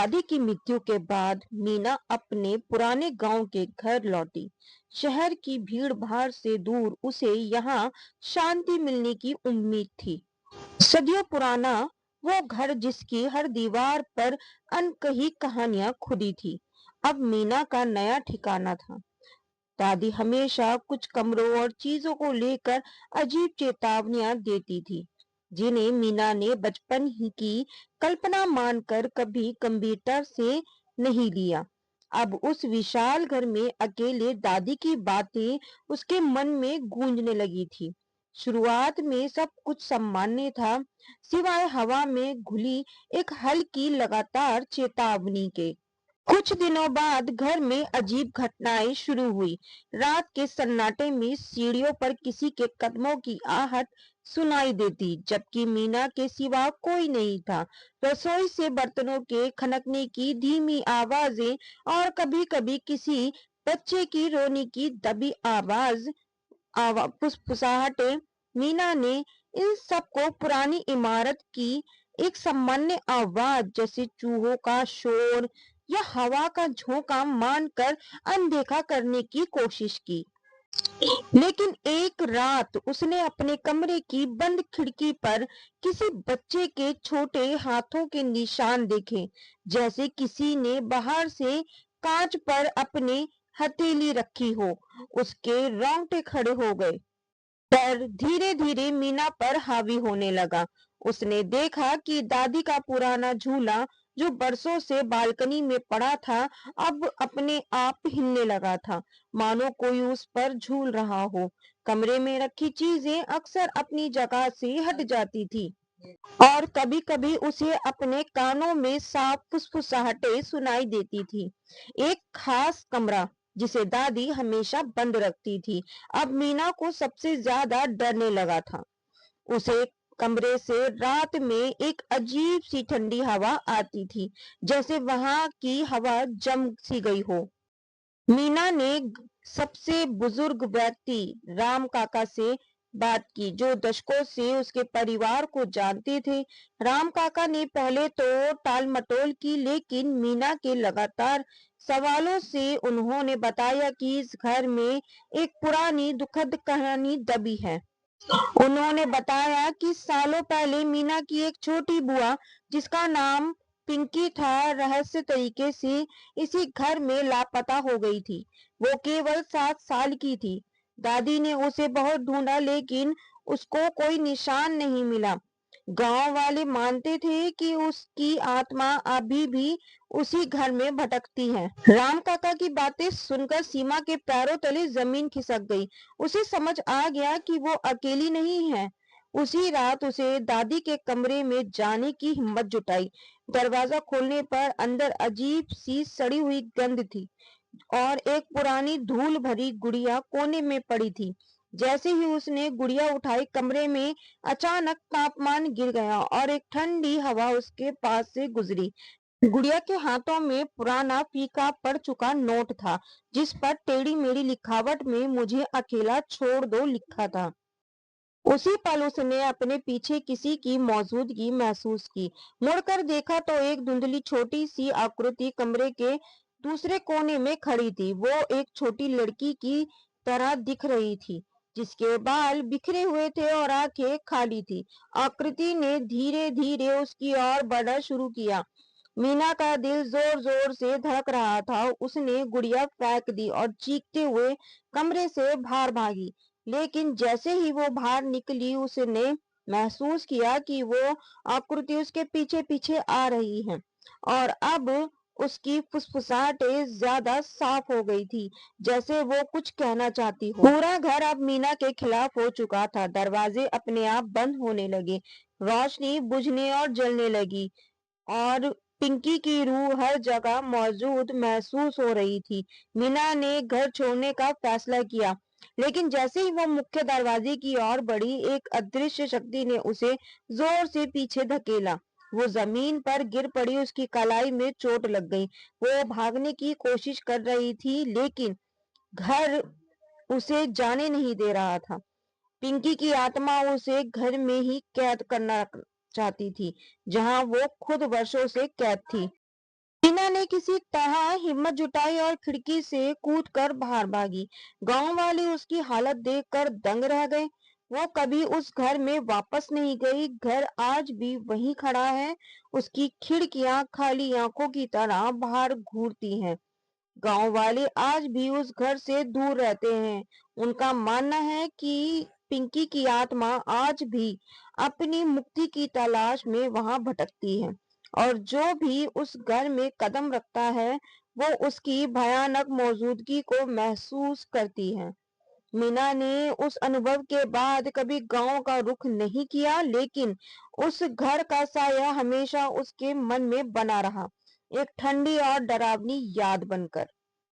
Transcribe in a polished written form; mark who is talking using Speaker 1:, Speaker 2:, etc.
Speaker 1: दादी की मृत्यु के बाद मीना अपने पुराने गांव के घर लौटी। शहर की भीड़ भाड़ से दूर उसे यहाँ शांति मिलने की उम्मीद थी। सदियों पुराना वो घर जिसकी हर दीवार पर अनकही कहानियां खुदी थी, अब मीना का नया ठिकाना था। दादी हमेशा कुछ कमरों और चीजों को लेकर अजीब चेतावनियां देती थी, जिन्हें मीना ने बचपन ही की कल्पना मानकर कभी गंभीरता से नहीं लिया। अब उस विशाल घर में अकेले दादी की बातें उसके मन में गूंजने लगी थी। शुरुआत में सब कुछ सामान्य था, सिवाय हवा में घुली एक हल्की लगातार चेतावनी के। कुछ दिनों बाद घर में अजीब घटनाएं शुरू हुई। रात के सन्नाटे में सीढ़ियों पर किसी के कदमों की आहट सुनाई देती, जबकि मीना के सिवा कोई नहीं था। रसोई से बर्तनों के खनकने की धीमी आवाजें और कभी-कभी किसी बच्चे की रोने की दबी फुसफुसाहटें। मीना ने इन सबको पुरानी इमारत की एक सामान्य आवाज जैसे चूहों का शोर या हवा का झोंका मानकर अनदेखा करने की कोशिश की। लेकिन एक रात उसने अपने कमरे की बंद खिड़की पर किसी बच्चे के छोटे हाथों के निशान देखे, जैसे किसी ने बाहर से कांच पर अपनी हथेली रखी हो। उसके रोंगटे खड़े हो गए। डर धीरे धीरे मीना पर हावी होने लगा। उसने देखा कि दादी का पुराना झूला, जो बरसों से बालकनी में पड़ा था, अब अपने आप हिलने लगा था, मानो कोई उस पर झूल रहा हो। कमरे में रखी चीजें अक्सर अपनी जगह से हट जाती थी और कभी-कभी उसे अपने कानों में साफ फुसफुसाहटें सुनाई देती थी। एक खास कमरा जिसे दादी हमेशा बंद रखती थी, अब मीना को सबसे ज्यादा डरने लगा था। उसे कमरे से रात में एक अजीब सी ठंडी हवा आती थी, जैसे वहां की हवा जम सी गई हो। मीना ने सबसे बुजुर्ग व्यक्ति राम काका से बात की, जो दशकों से उसके परिवार को जानते थे। राम काका ने पहले तो टाल मटोल की, लेकिन मीना के लगातार सवालों से उन्होंने बताया कि इस घर में एक पुरानी दुखद कहानी दबी है। उन्होंने बताया कि सालों पहले मीना की एक छोटी बुआ, जिसका नाम पिंकी था, रहस्य तरीके से इसी घर में लापता हो गई थी। वो केवल 7 साल की थी। दादी ने उसे बहुत ढूंढा, लेकिन उसको कोई निशान नहीं मिला। गांव वाले मानते थे कि उसकी आत्मा अभी भी उसी घर में भटकती है। राम काका की बातें सुनकर सीमा के पैरों तले जमीन खिसक गई। उसे समझ आ गया कि वो अकेली नहीं है। उसी रात उसे दादी के कमरे में जाने की हिम्मत जुटाई। दरवाजा खोलने पर अंदर अजीब सी सड़ी हुई गंध थी और एक पुरानी धूल भरी गुड़िया कोने में पड़ी थी। जैसे ही उसने गुड़िया उठाई, कमरे में अचानक तापमान गिर गया और एक ठंडी हवा उसके पास से गुजरी। गुड़िया के हाथों में पुराना फीका पड़ चुका नोट था, जिस पर टेढ़ी मेढ़ी लिखावट में "मुझे अकेला छोड़ दो" लिखा था। उसी पल उसने अपने पीछे किसी की मौजूदगी महसूस की। मुड़कर देखा तो एक धुंधली छोटी सी आकृति कमरे के दूसरे कोने में खड़ी थी। वो एक छोटी लड़की की तरह दिख रही थी, जिसके बाल बिखरे हुए थे और आंखें खाली थी। आकृति ने धीरे धीरे उसकी ओर बढ़ना शुरू किया। मीना का दिल जोर जोर से धड़क रहा था। उसने गुड़िया फेंक दी और चीखते हुए कमरे से बाहर भागी। लेकिन जैसे ही वो बाहर निकली, उसने महसूस किया कि वो आकृति उसके पीछे पीछे आ रही है और अब उसकी फुसफुसाहटें ज्यादा साफ हो गई थी, जैसे वो कुछ कहना चाहती हो। पूरा घर अब मीना के खिलाफ हो चुका था। दरवाजे अपने आप बंद होने लगे, रोशनी बुझने और जलने लगी और पिंकी की रूह हर जगह मौजूद महसूस हो रही थी। मीना ने घर छोड़ने का फैसला किया, लेकिन जैसे ही वो मुख्य दरवाजे की ओर बढ़ी, एक अदृश्य शक्ति ने उसे जोर से पीछे धकेला। वो जमीन पर गिर पड़ी, उसकी कलाई में चोट लग गई। वो भागने की कोशिश कर रही थी, लेकिन घर उसे जाने नहीं दे रहा था। पिंकी की आत्मा उसे घर में ही कैद करना चाहती थी, जहां वो खुद वर्षों से कैद थी। टीना ने किसी तरह हिम्मत जुटाई और खिड़की से कूदकर बाहर भागी। गांव वाले उसकी हालत देखकर दंग रह गए। वो कभी उस घर में वापस नहीं गई। घर आज भी वहीं खड़ा है, उसकी खिड़कियां खाली आंखों की तरह बाहर घूरती हैं। गांव वाले आज भी उस घर से दूर रहते हैं। उनका मानना है कि पिंकी की आत्मा आज भी अपनी मुक्ति की तलाश में वहां भटकती है, और जो भी उस घर में कदम रखता है वो उसकी भयानक मौजूदगी को महसूस करती है। मीना ने उस अनुभव के बाद कभी गांव का रुख नहीं किया, लेकिन उस घर का साया हमेशा उसके मन में बना रहा, एक ठंडी और डरावनी याद बनकर।